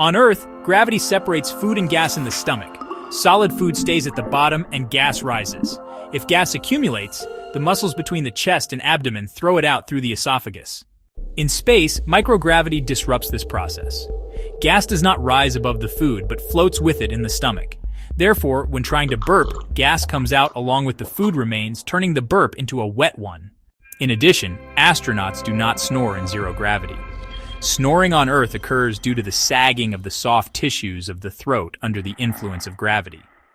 On Earth, gravity separates food and gas in the stomach. Solid food stays at the bottom and gas rises. If gas accumulates, the muscles between the chest and abdomen throw it out through the esophagus. In space, microgravity disrupts this process. Gas does not rise above the food but floats with it in the stomach. Therefore, when trying to burp, gas comes out along with the food remains, turning the burp into a wet one. In addition, astronauts do not snore in zero gravity. Snoring on Earth occurs due to the sagging of the soft tissues of the throat under the influence of gravity.